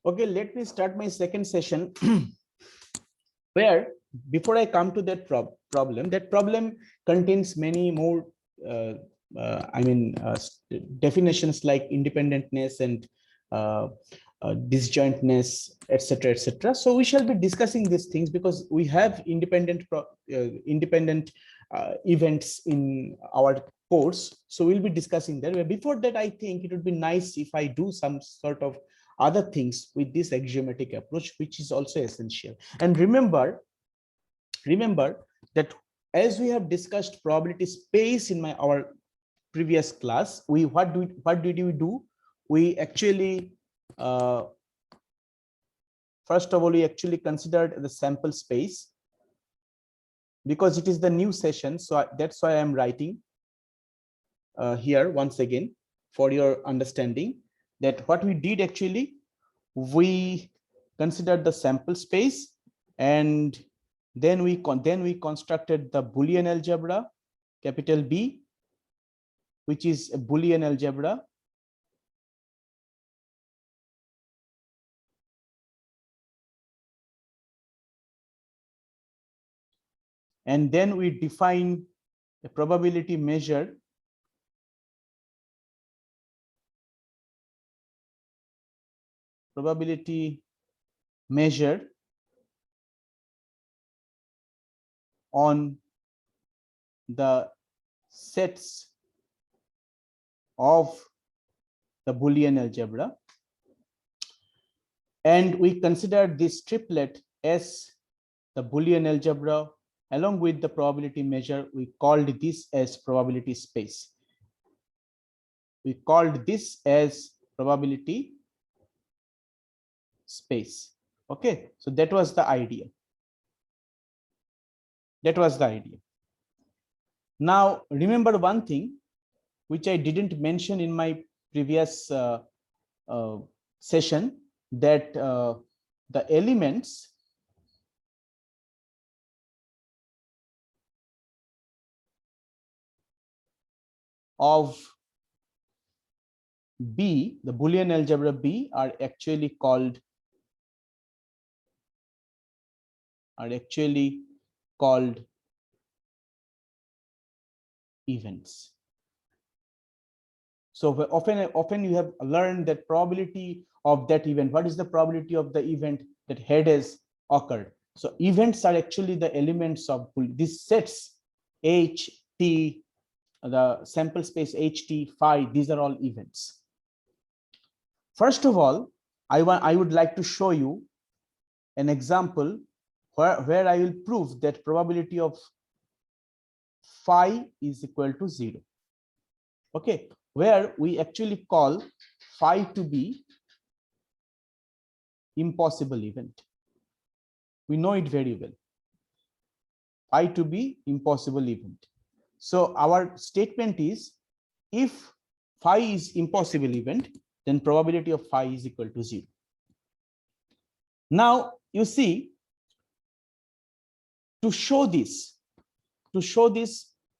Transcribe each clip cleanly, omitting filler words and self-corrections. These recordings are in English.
Okay, let me start my second session where before I come to that that problem contains many more uh, definitions like independentness and uh, disjointness, etc., etc. So we shall be discussing these things because we have independent events in our course. So we'll be discussing that. But before that, I think it would be nice if I do some sort of other things with this axiomatic approach, which is also essential. And remember that as we have discussed probability space in our previous class, what did we do? We actually first of all, we actually considered the sample space because it is the new session. So that's why I'm writing here once again for your understanding that what we did actually, we considered the sample space, and then we constructed the Boolean algebra, capital B, which is a Boolean algebra. And then we define a probability measure on the sets of the Boolean algebra, and we considered this triplet as the Boolean algebra along with the probability measure. We called this as probability space. We called this as probability space. Okay, so that was the idea. Now remember one thing which I didn't mention in my previous session, that the elements of B, the Boolean algebra B, are actually called events. So often you have learned that probability of that event. What is the probability of the event that had has occurred? So events are actually the elements of these sets H, T, the sample space H, T, phi. These are all events. First of all, I would like to show you an example where I will prove that probability of phi is equal to 0. Okay, where we actually call phi to be impossible event. We know it very well. Phi to be impossible event. So our statement is, if phi is impossible event, then probability of phi is equal to 0. Now you see, to show this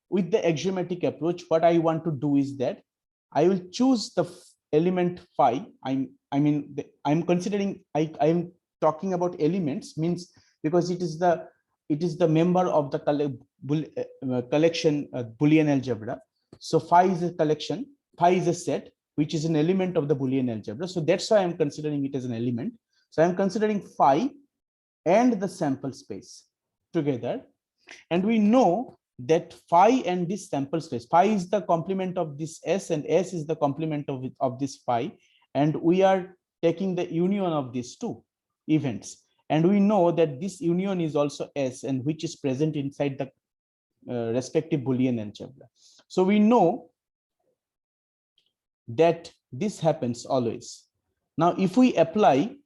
with the axiomatic approach, what I want to do is that I will choose the element phi. I'm considering, I'm talking about elements, means because it is the member of the collection Boolean algebra. So phi is a collection, phi is a set which is an element of the Boolean algebra. So that's why I'm considering it as an element. So I'm considering phi and the sample space together, and we know that phi and this sample space, phi is the complement of this S and S is the complement of this phi, and we are taking the union of these two events, and we know that this union is also S, and which is present inside the respective Boolean algebra. So we know that this happens always. Now if we apply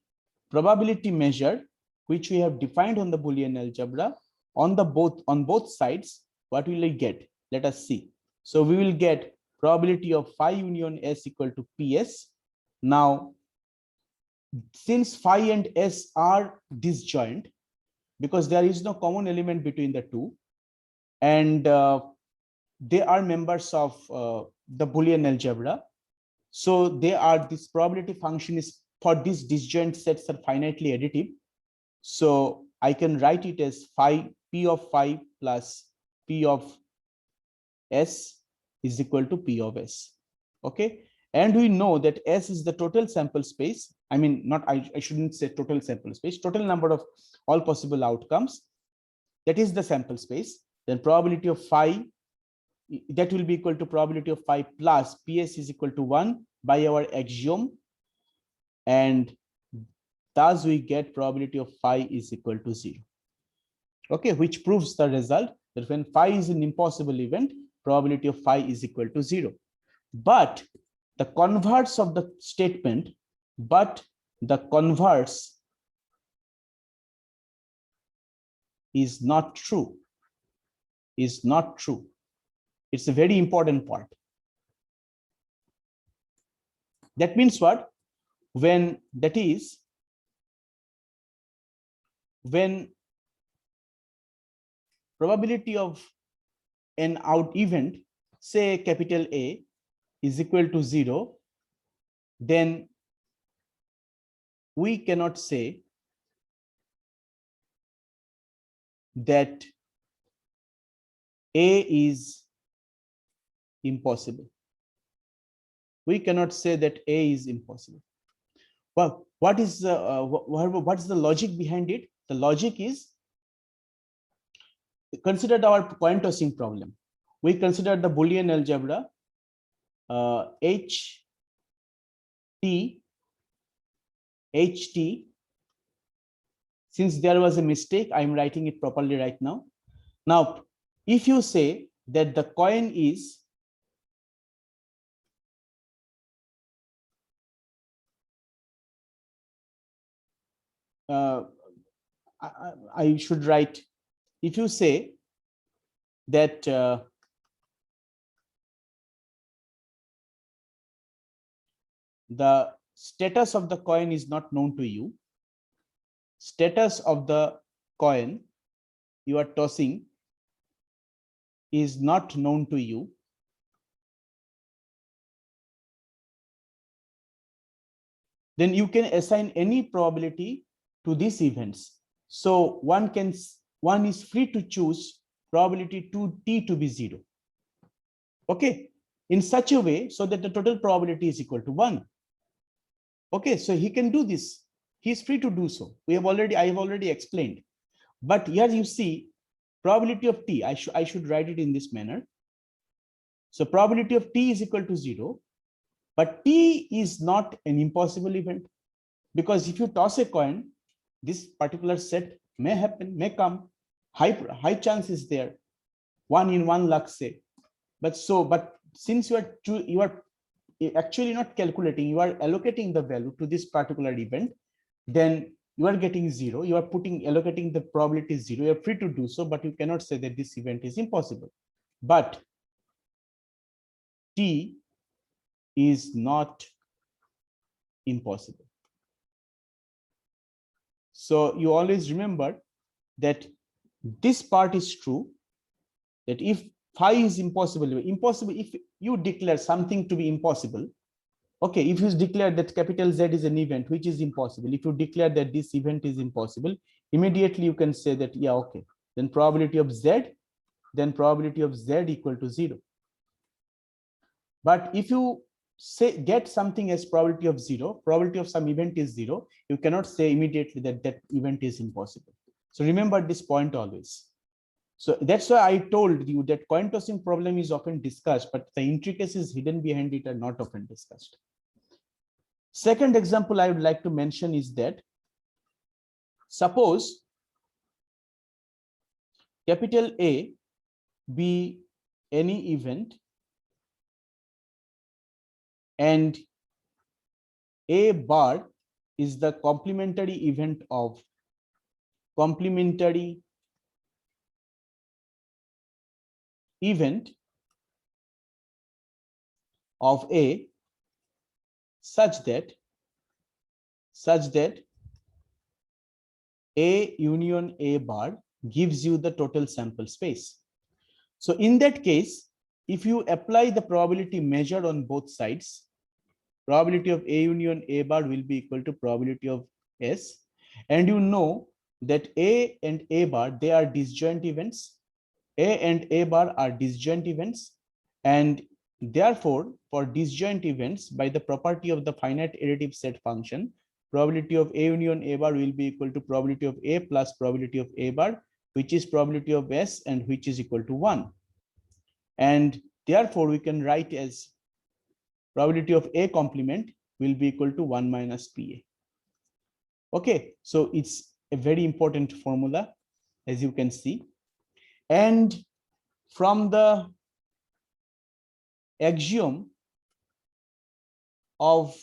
probability measure which we have defined on the Boolean algebra on both sides, what will we get? Let us see. So we will get probability of phi union S equal to PS. Now since phi and S are disjoint because there is no common element between the two, and they are members of the Boolean algebra, so this probability function is for these disjoint sets are finitely additive. So I can write it as phi, P of phi plus P of S is equal to P of S. Okay. And we know that S is the total sample space. I mean, not, I shouldn't say total sample space, total number of all possible outcomes. That is the sample space. Then probability of phi, that will be equal to probability of phi plus PS is equal to 1 by our axiom. And thus we get probability of phi is equal to 0. Okay, which proves the result that when phi is an impossible event, probability of phi is equal to 0. But the converse of the statement, but the converse is not true, is not true. It's a very important part. That means what? When that is, when probability of an out event, say capital A, is equal to 0, then we cannot say that A is impossible. We cannot say that A is impossible. Well, what's the logic behind it? The logic is, consider our coin tossing problem. We consider the Boolean algebra HT. Since there was a mistake, I'm writing it properly right now. Now, if you say that the coin is I should write, if you say that the status of the coin is not known to you, status of the coin you are tossing is not known to you, then you can assign any probability to these events. So one is free to choose probability to T to be 0. Okay, in such a way so that the total probability is equal to 1. Okay, so he can do this. He is free to do so. I have already explained. But here you see probability of T. I should write it in this manner. So probability of T is equal to 0. But T is not an impossible event, because if you toss a coin, this particular set may happen, may come. High chance is there, 1 in 1 lakh, say. But since you are actually not calculating, you are allocating the value to this particular event, then you are getting 0. You are allocating the probability 0. You are free to do so, but you cannot say that this event is impossible. But T is not impossible. So you always remember that this part is true, that if phi is impossible, if you declare something to be impossible, okay, if you declare that capital Z is an event which is impossible, if you declare that this event is impossible, immediately you can say that, yeah, okay, then probability of Z equal to 0. But if you say get something as probability of 0, probability of some event is 0, you cannot say immediately that that event is impossible. So remember this point always. So that's why I told you that coin tossing problem is often discussed, but the intricacies hidden behind it are not often discussed. Second example I would like to mention is that, suppose capital A be any event and A bar is the complementary event of A such that A union A bar gives you the total sample space. So in that case, if you apply the probability measured on both sides, probability of A union A bar will be equal to probability of S. And you know that A and A bar, they are disjoint events. A and A bar are disjoint events. And therefore, for disjoint events, by the property of the finite additive set function, probability of A union A bar will be equal to probability of A plus probability of A bar, which is probability of S and which is equal to 1. And therefore, we can write as probability of A complement will be equal to 1 minus PA. Okay, so it's a very important formula, as you can see. And from the axiom of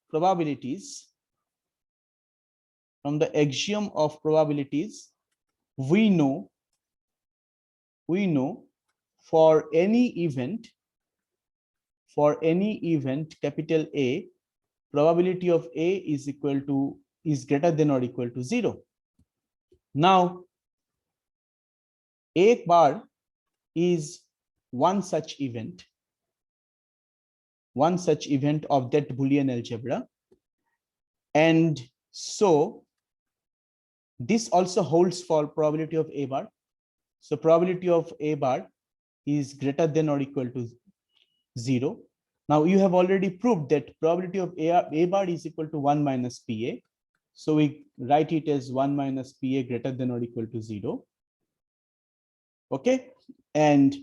probabilities, we know for any event capital A, probability of A is greater than or equal to 0. Now, A bar is one such event of that Boolean algebra. And so this also holds for probability of A bar. So probability of A bar is greater than or equal to 0. Now you have already proved that probability of A bar is equal to 1 minus PA. So we write it as 1 minus PA greater than or equal to 0. Okay, and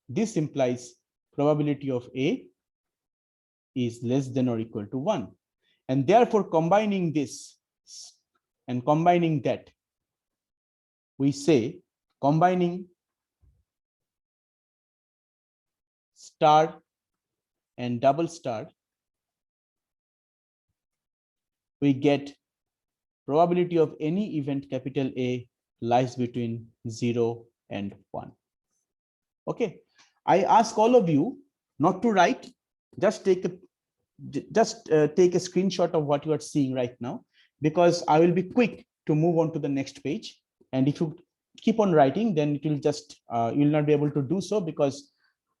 this implies probability of A is less than or equal to 1. And therefore, combining this and combining that, we say combining star and double star, we get probability of any event capital A lies between 0 and 1. Okay, I ask all of you not to write, just take a screenshot of what you are seeing right now, because I will be quick to move on to the next page. And if you keep on writing, then it will just you'll not be able to do so, because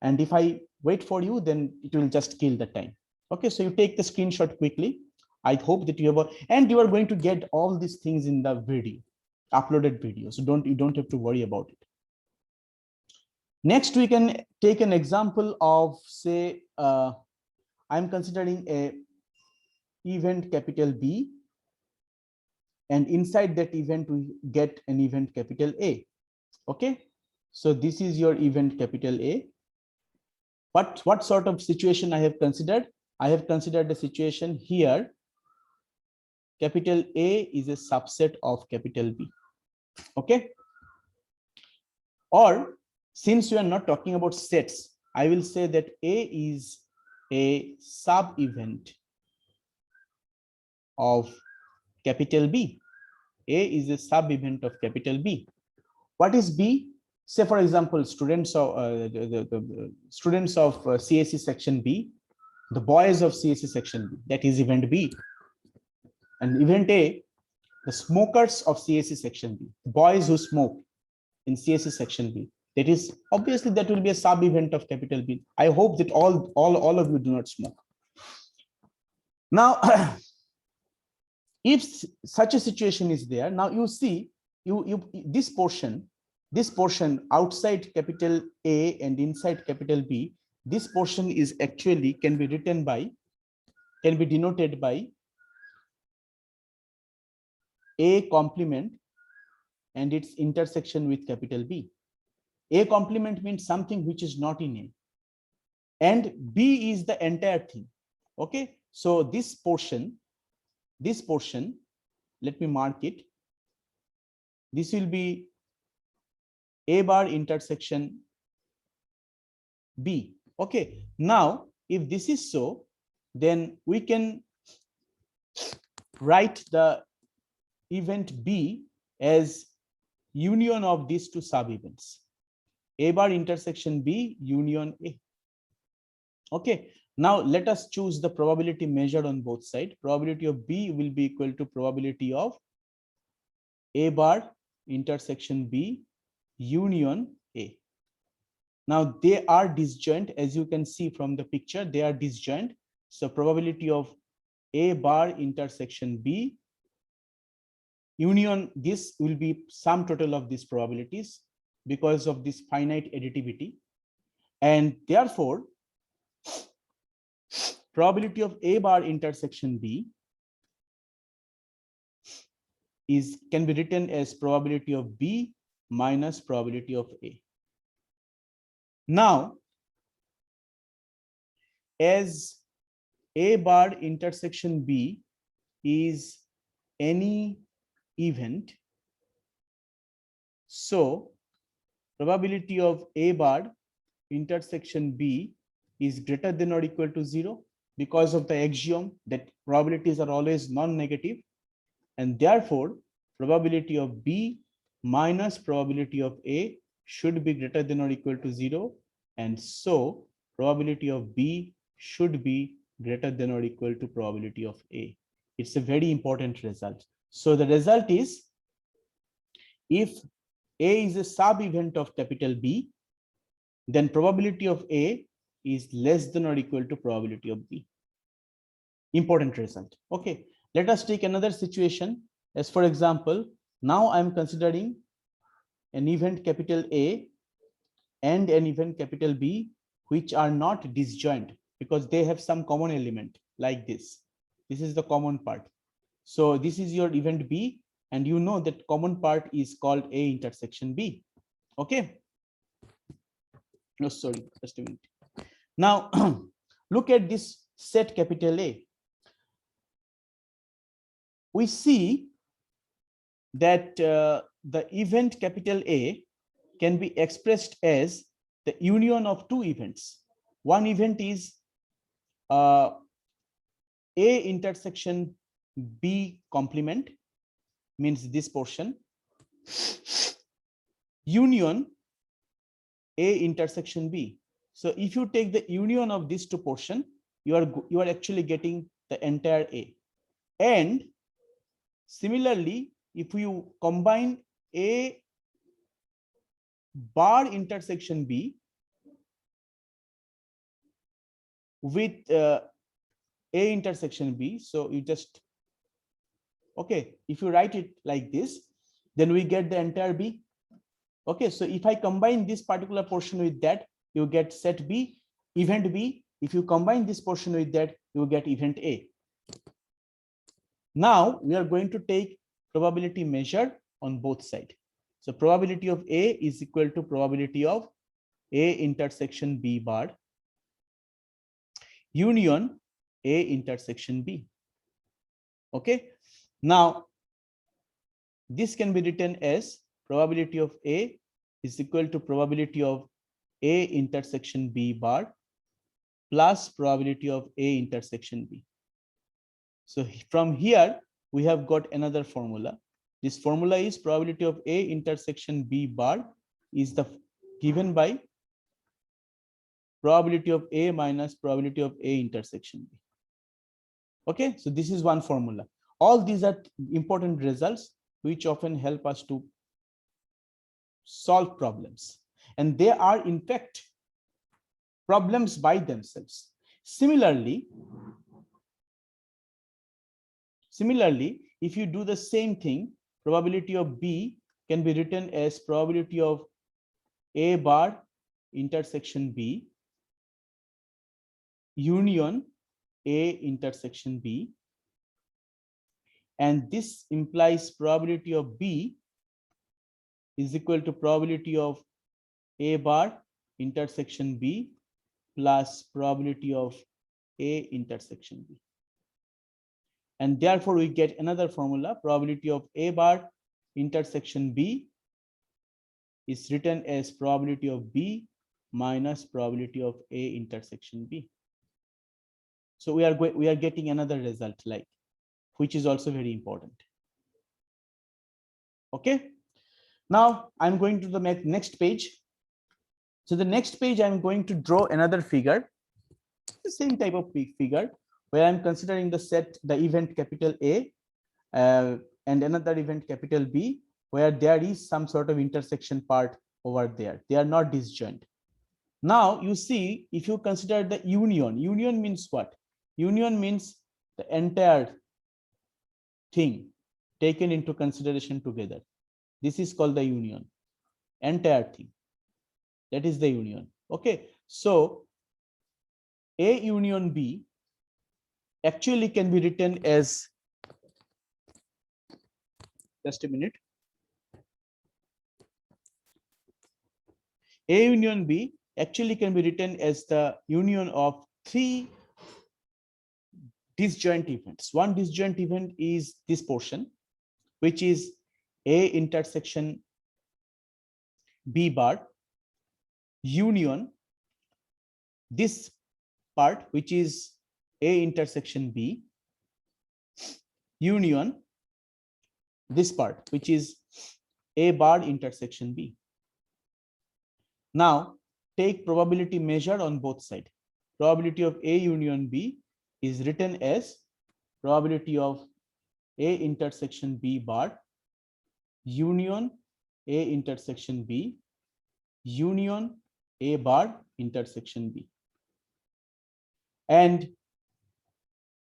and if I wait for you, then it will just kill the time. Okay, so you take the screenshot quickly. I hope that you have and you are going to get all these things in the video, uploaded video. So you don't have to worry about it. Next, we can take an example of, say, I'm considering a event capital B, and inside that event we get an event capital A. Okay, so this is your event capital A. But what sort of situation I have considered? I have considered the situation here. Capital A is a subset of capital B. Okay, or since we are not talking about sets, I will say that A is a sub event of capital B. A is a sub event of capital B. What is B? Say, for example, students of the students of CSE section B, the boys of CSE section B, that is event B. And event A, the smokers of CSE section B, boys who smoke in CSE section B. That is obviously that will be a sub event of capital B. I hope that all of you do not smoke. Now, if such a situation is there, now you see this portion outside capital A and inside capital B, this portion is actually can be denoted by A complement and its intersection with capital B. A complement means something which is not in A, and B is the entire thing. Okay, so this portion, let me mark it. This will be A bar intersection B. Okay, now if this is so, then we can write the event B as union of these two sub events, A bar intersection B union A. Okay, now let us choose the probability measured on both sides. Probability of B will be equal to probability of A bar intersection B union A. Now they are disjoint, as you can see from the picture, they are disjoint. So probability of A bar intersection B union, this will be sum total of these probabilities because of this finite additivity. And therefore, probability of A bar intersection B can be written as probability of B minus probability of A. Now, as A bar intersection B is any event, so probability of A bar intersection B is greater than or equal to 0 because of the axiom that probabilities are always non-negative, and therefore probability of B minus probability of A should be greater than or equal to 0, and so probability of B should be greater than or equal to probability of A. It's a very important result. So the result is, if A is a sub-event of capital B, then probability of A is less than or equal to probability of B. Important result. Okay, let us take another situation. As for example, now I'm considering an event capital A and an event capital B, which are not disjoint because they have some common element like this. This is the common part. So this is your event B, and you know that common part is called A intersection B. Okay. No, sorry, just a minute. Now, look at this set capital A. We see that the event capital A can be expressed as the union of two events. One event is A intersection B complement, means this portion, union A intersection B. So if you take the union of these two portions, you are actually getting the entire A. And similarly, if you combine A bar intersection B with A intersection B, so you just, okay, if you write it like this, then we get the entire B. Okay, so if I combine this particular portion with that, you get set B, event B. If you combine this portion with that, you get event A. Now we are going to take probability measure on both sides. So probability of A is equal to probability of A intersection B bar union A intersection B. Okay, now this can be written as probability of A is equal to probability of A intersection B bar plus probability of A intersection B. So from here, we have got another formula. This formula is probability of A intersection B bar is given by probability of A minus probability of A intersection B. Okay, so this is one formula. All these are important results which often help us to solve problems. And they are in fact problems by themselves. Similarly, if you do the same thing, probability of B can be written as probability of A bar intersection B union A intersection B, and this implies probability of B is equal to probability of A bar intersection B plus probability of A intersection B. And therefore we get another formula, probability of A bar intersection B is written as probability of B minus probability of A intersection B. So we are getting another result, like, which is also very important. Okay, now I'm going to the next page. So the next page, I'm going to draw another figure, the same type of figure, where I'm considering the event capital A and another event capital B, where there is some sort of intersection part over there. They are not disjoint. Now you see, if you consider the union means what? Union means the entire thing taken into consideration together. This is called the union. Entire thing. That is the union. Okay. So A union B actually can be written as, just a minute. A union B actually can be written as the union of three disjoint events. One disjoint event is this portion, which is A intersection B bar union this part, which is A intersection B union this part, which is A bar intersection B. Now take probability measure on both sides. Probability of A union B is written as probability of A intersection B bar union A intersection B union A bar intersection B. And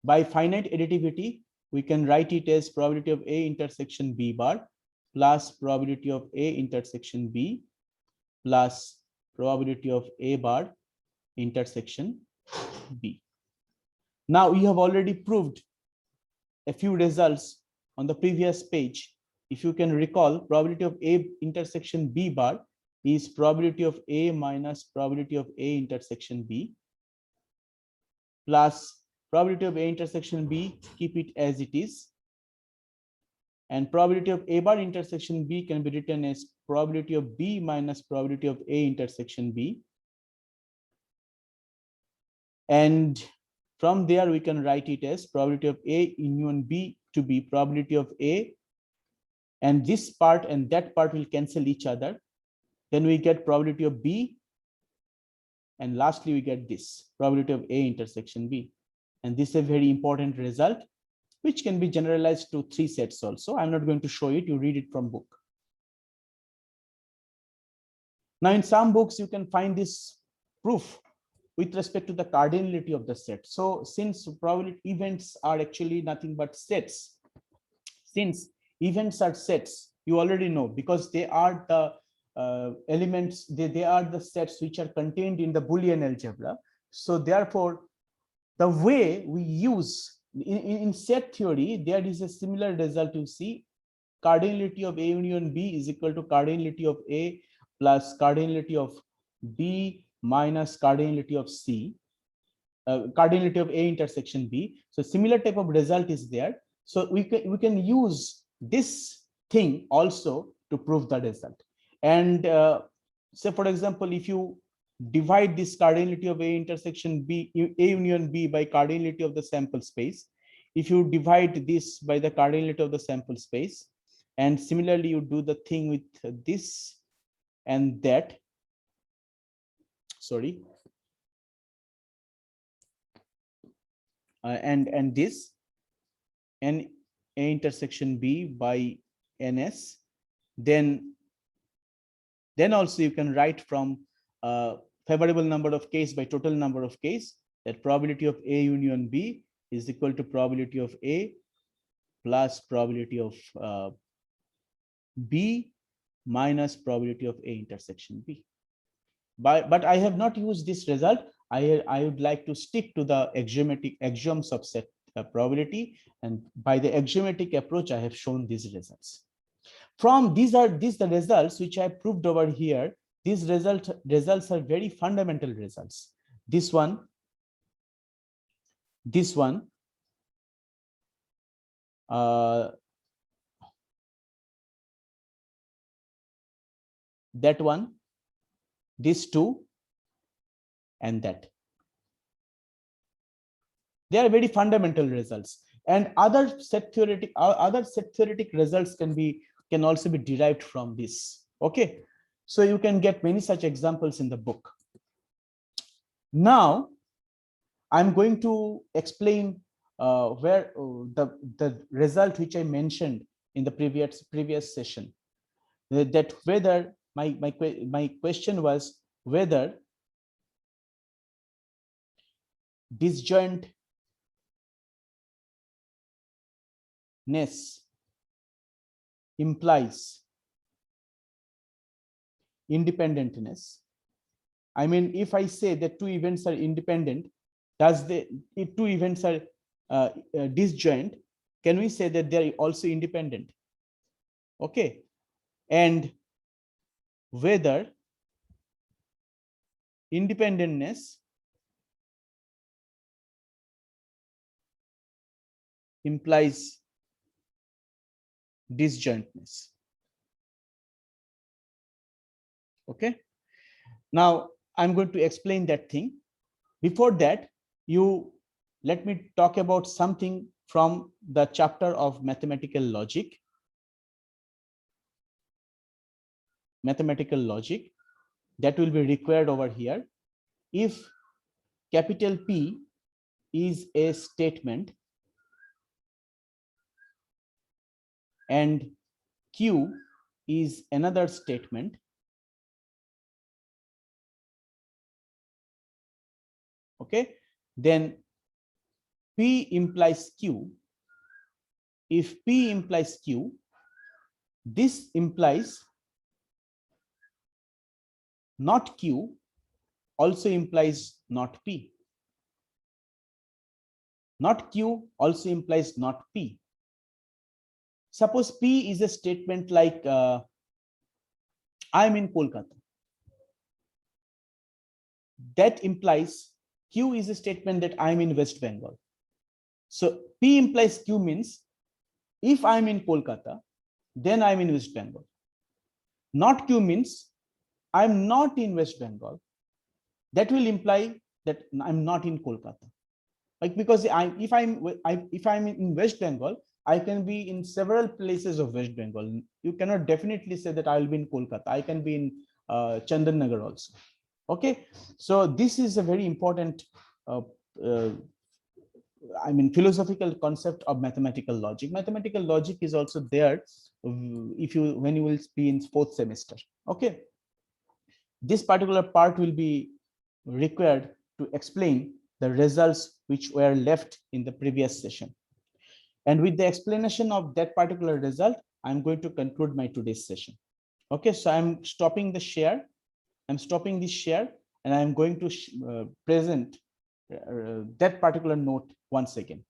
by finite additivity, we can write it as probability of A intersection B bar plus probability of A intersection B plus probability of A bar intersection B. Now we have already proved a few results on the previous page. If you can recall, probability of A intersection B bar is probability of A minus probability of A intersection B plus probability of A intersection B, keep it as it is. And probability of A bar intersection B can be written as probability of B minus probability of A intersection B. And from there, we can write it as probability of A union B to be probability of A. And this part and that part will cancel each other. Then we get probability of B. And lastly, we get this probability of A intersection B. And this is a very important result, which can be generalized to three sets also. I'm not going to show it. You read it from book. Now, in some books, you can find this proof with respect to the cardinality of the set. So since probability events are actually nothing but sets, since events are sets, you already know, because they are the elements, they are the sets which are contained in the Boolean algebra. So therefore, the way we use in set theory, there is a similar result. You see, cardinality of A union B is equal to cardinality of A plus cardinality of B minus cardinality of C, cardinality of A intersection B. So similar type of result is there. So we can use this thing also to prove the result. And say, for example, if you divide this cardinality of A intersection B, A union B by cardinality of the sample space, if you divide this by the cardinality of the sample space, and similarly you do the thing with this and that, sorry, and this, and A intersection B by NS, then also you can write from favorable number of case by total number of case, that probability of A union B is equal to probability of A plus probability of B minus probability of A intersection B. But I have not used this result. I would like to stick to the axioms of set probability, and by the axiomatic approach, I have shown these results. From these the results which I proved over here. These results are very fundamental results. This one, that one, these two, and that. They are very fundamental results, and other set theoretic results can also be derived from this. Okay, so you can get many such examples in the book. Now I'm going to explain where the result which I mentioned in the previous session, that whether my question was whether disjoint implies independentness. I mean, if I say that two events are independent, if two events are disjoint, can we say that they are also independent? Okay. And whether independentness implies disjointness. Okay. Now I'm going to explain that thing. Before that, let me talk about something from the chapter of mathematical logic. Mathematical logic that will be required over here. If capital P is a statement and Q is another statement, okay, then P implies Q. If P implies Q, this implies not Q also implies not P. Not Q also implies not P. Suppose P is a statement like I'm in Kolkata. That implies Q is a statement that I'm in West Bengal. So P implies Q means if I'm in Kolkata, then I'm in West Bengal. Not Q means I'm not in West Bengal. That will imply that I'm not in Kolkata. Like, because if I'm in West Bengal, I can be in several places of West Bengal. You cannot definitely say that I'll be in Kolkata. I can be in Chandan Nagar also. Okay, so this is a very important philosophical concept of mathematical logic. Mathematical logic is also there when you will be in 4th semester. Okay, this particular part will be required to explain the results which were left in the previous session. And with the explanation of that particular result, I'm going to conclude my today's session. Okay, so I'm stopping the share. I'm stopping this share and I'm going to present that particular note once again.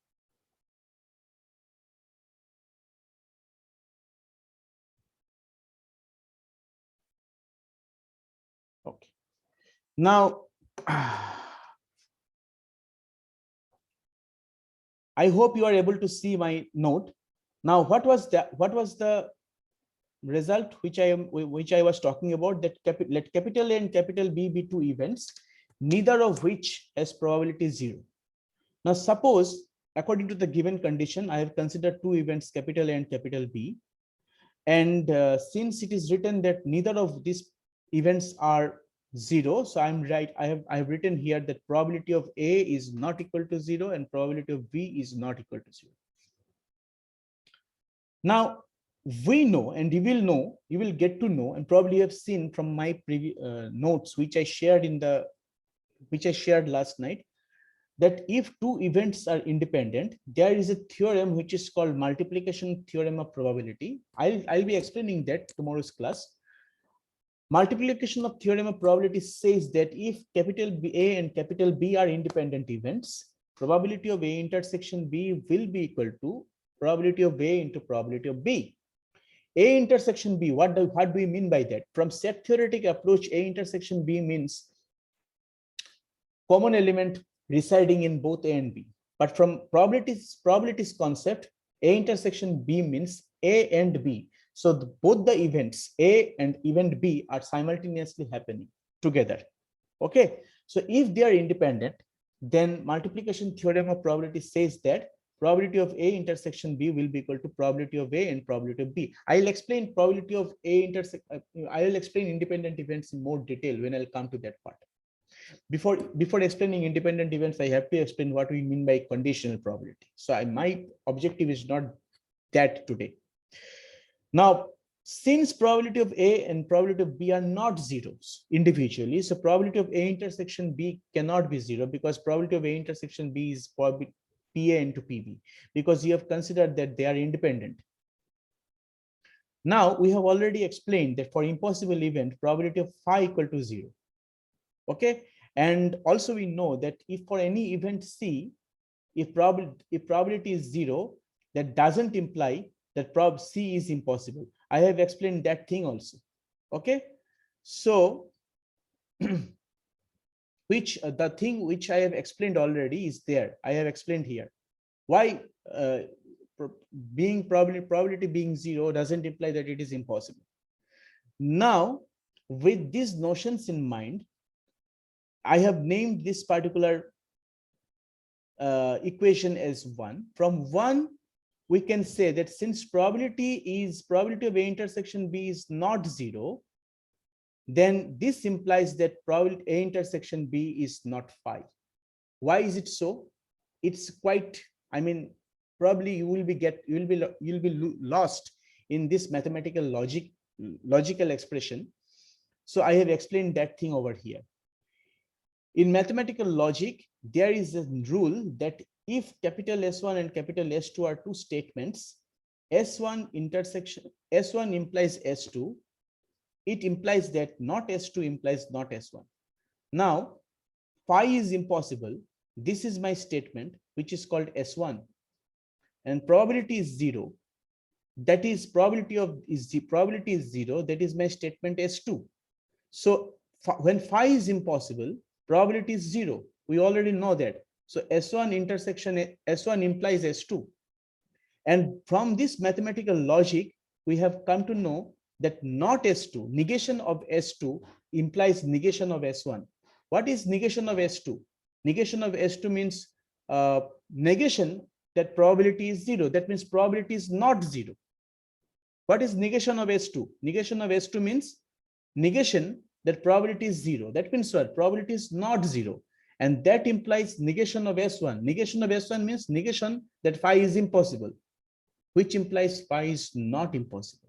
Okay. Now, I hope you are able to see my note. Now, what was the result which I was talking about, that let capital A and capital B be two events, neither of which has probability 0. Now, suppose according to the given condition, I have considered two events, capital A and capital B, and since it is written that neither of these events are 0, so I'm right. I have written here that probability of A is not equal to 0 and probability of B is not equal to 0. Now, we know, and you will get to know, and probably have seen from my previous notes which I shared last night, that if two events are independent, there is a theorem which is called multiplication theorem of probability. I'll be explaining that tomorrow's class. Multiplication of theorem of probability says that if capital A and capital B are independent events, probability of A intersection B will be equal to probability of A into probability of B. A intersection B, what do we mean by that? From set theoretic approach, A intersection B means common element residing in both A and B. But from probabilities concept, A intersection B means A and B. So both the events A and event B are simultaneously happening together. Okay, so if they are independent, then multiplication theorem of probability says that probability of A intersection B will be equal to probability of A and probability of B. I'll explain probability of A I'll explain independent events in more detail when I'll come to that part. Before explaining independent events, I have to explain what we mean by conditional probability. So my objective is not that today. Now, since probability of A and probability of B are not zeros individually, so probability of A intersection B cannot be 0, because probability of A intersection B is PA into PB, because you have considered that they are independent. Now we have already explained that for impossible event, probability of phi equal to 0. Okay, and also we know that if for any event C, if probability is 0, that doesn't imply that prob C is impossible. I have explained that thing also. Okay, so the thing which I have explained already is there. I have explained here why probability being 0 doesn't imply that it is impossible. Now, with these notions in mind, I have named this particular equation as 1. From 1, we can say that since probability of A intersection B is not 0, then this implies that probability A intersection B is not phi. Why is it so? It's quite, I mean, probably you'll be lost in this mathematical logical expression. So I have explained that thing over here. In mathematical logic, there is a rule that if capital S1 and capital S2 are two statements, S1 implies S2, it implies that not S2 implies not S1. Now, phi is impossible. This is my statement, which is called S1, and probability is 0. That is probability is 0. That is my statement S2. So when phi is impossible, probability is 0. We already know that. So S1 implies S2. And from this mathematical logic, we have come to know that not S2, negation of S2 implies negation of S1. What is negation of S2? Negation of S2 means negation that probability is 0. That means probability is not 0. What is negation of S2? Negation of S2 means negation that probability is 0. That means what? Probability is not 0. And that implies negation of S1. Negation of S1 means negation that phi is impossible, which implies phi is not impossible.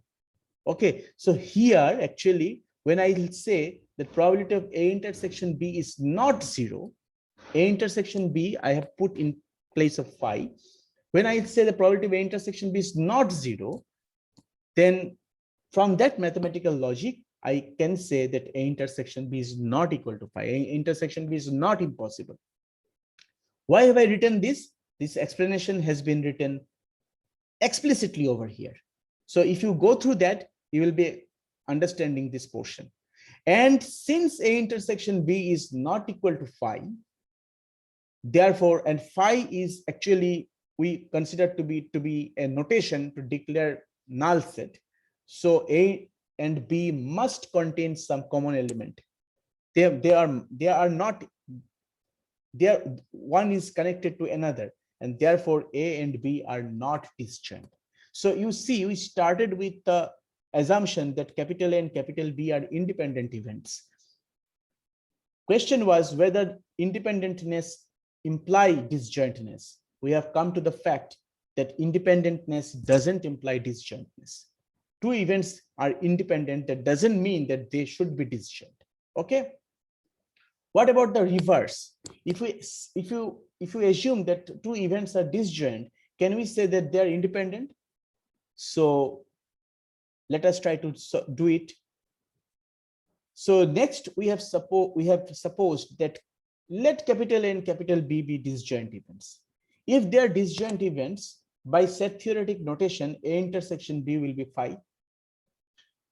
Okay, so here actually, when I say that probability of A intersection B is not 0, A intersection B I have put in place of phi. When I say the probability of A intersection B is not 0, then from that mathematical logic, I can say that A intersection B is not equal to phi. A intersection B is not impossible. Why have I written this? This explanation has been written explicitly over here. So if you go through that, you will be understanding this portion. And since A intersection B is not equal to phi, therefore, and phi is actually we consider to be a notation to declare null set. So A and B must contain some common element. They are not, one is connected to another, and therefore A and B are not disjoint. So you see, we started with the assumption that capital A and capital B are independent events. Question was whether independentness imply disjointness. We have come to the fact that independentness doesn't imply disjointness. Two events are independent, that doesn't mean that they should be disjoint. Okay. What about the reverse? If you assume that two events are disjoint, can we say that they are independent? So let us try to do it. So next we have supposed that let capital A and capital B be disjoint events. If they are disjoint events, by set theoretic notation, A intersection B will be phi.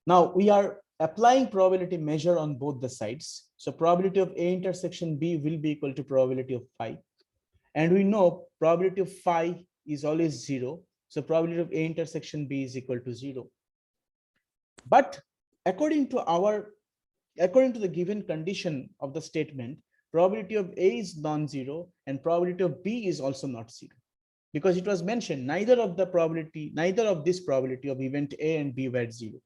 Now we are applying probability measure on both the sides. So probability of A intersection B will be equal to probability of phi. And we know probability of phi is always 0. So probability of A intersection B is equal to 0. But according to the given condition of the statement, probability of A is non-zero and probability of B is also not 0. Because it was mentioned neither of this probability of event A and B were 0.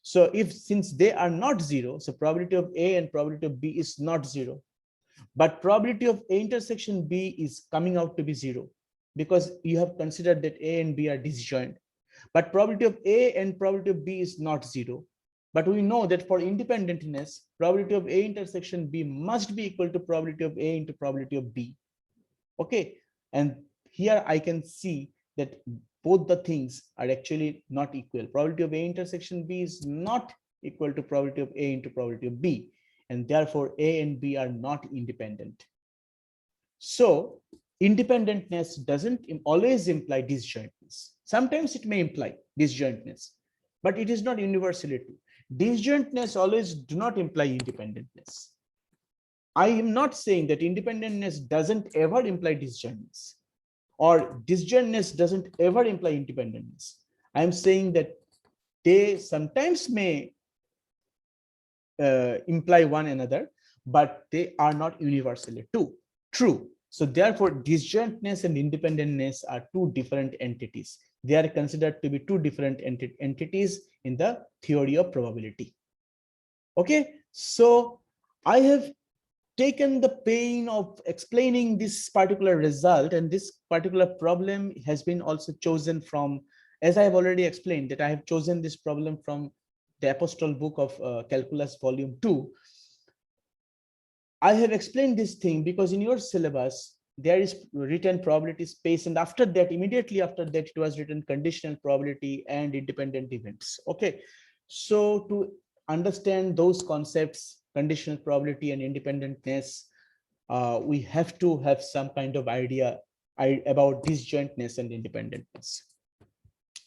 So since they are not 0, so probability of A and probability of B is not 0. But probability of A intersection B is coming out to be 0 because you have considered that A and B are disjoint. But probability of A and probability of B is not 0. But we know that for independentness, probability of A intersection B must be equal to probability of A into probability of B. Okay. And here I can see that both the things are actually not equal. Probability of A intersection B is not equal to probability of A into probability of B, and therefore A and B are not independent. So independentness doesn't always imply disjointness. Sometimes it may imply disjointness, but it is not universally true. Disjointness always do not imply independentness. I am not saying that independentness doesn't ever imply disjointness, or disjointness doesn't ever imply independentness. I am saying that they sometimes may imply one another, but they are not universally true. So therefore, disjointness and independentness are two different entities. They are considered to be two different entities in the theory of probability. Okay, so I have taken the pain of explaining this particular result, and this particular problem has been also chosen from, as I have already explained, that I have chosen this problem from the Apostol book of Calculus volume 2. I have explained this thing because in your syllabus there is written probability space, and after that, immediately after that, it was written conditional probability and independent events. Okay, so to understand those concepts, conditional probability and independentness, we have to have some kind of idea about disjointness and independentness.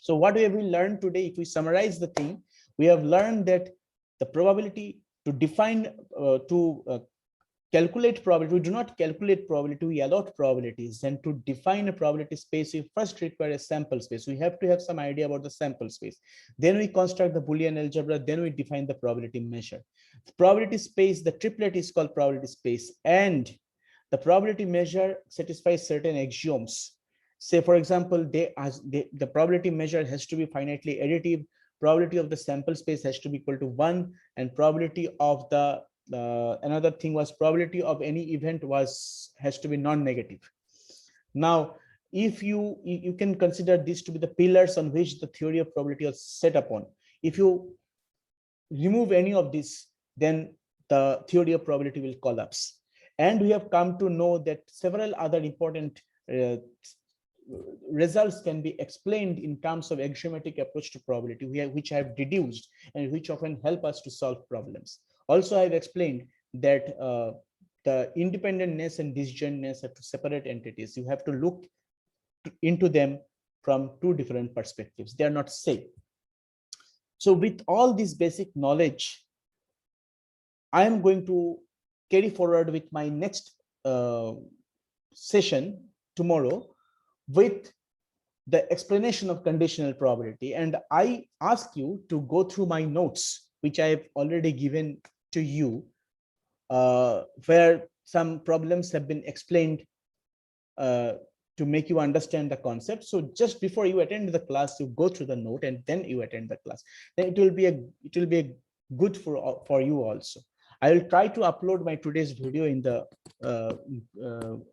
So what have we learned today? If we summarize the thing, we have learned that the probability to define, calculate probability, we do not calculate probability, we allot probabilities. And to define a probability space, we first require a sample space. We have to have some idea about the sample space. Then we construct the Boolean algebra, then we define the probability measure. The probability space, the triplet is called probability space, and the probability measure satisfies certain axioms. Say, for example, the probability measure has to be finitely additive, probability of the sample space has to be equal to 1, and probability of the another thing was probability of any event has to be non-negative. Now, if you can consider these to be the pillars on which the theory of probability is set upon. If you remove any of this, then the theory of probability will collapse. And we have come to know that several other important results can be explained in terms of axiomatic approach to probability, which I have deduced and which often help us to solve problems. Also, I have explained that the independentness and disjointness are two separate entities. You have to look into them from two different perspectives. They are not same. So with all this basic knowledge, I am going to carry forward with my next session tomorrow with the explanation of conditional probability. And I ask you to go through my notes, which I have already given to you, where some problems have been explained to make you understand the concept. So just before you attend the class, you go through the note and then you attend the class. Then it will be a good for you also. I will try to upload my today's video in the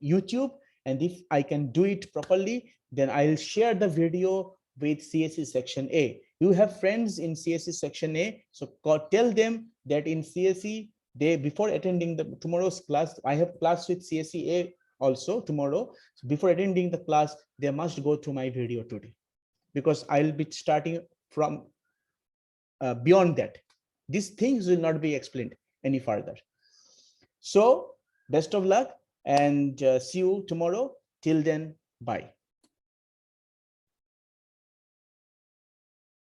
YouTube, and if I can do it properly, then I'll share the video with CSE section A. You have friends in CSE section A, so tell them that in CSE, before attending tomorrow's class, I have class with CSE A also tomorrow. So before attending the class, they must go through my video today, because I'll be starting from beyond that. These things will not be explained any further. So best of luck, and see you tomorrow. Till then, bye.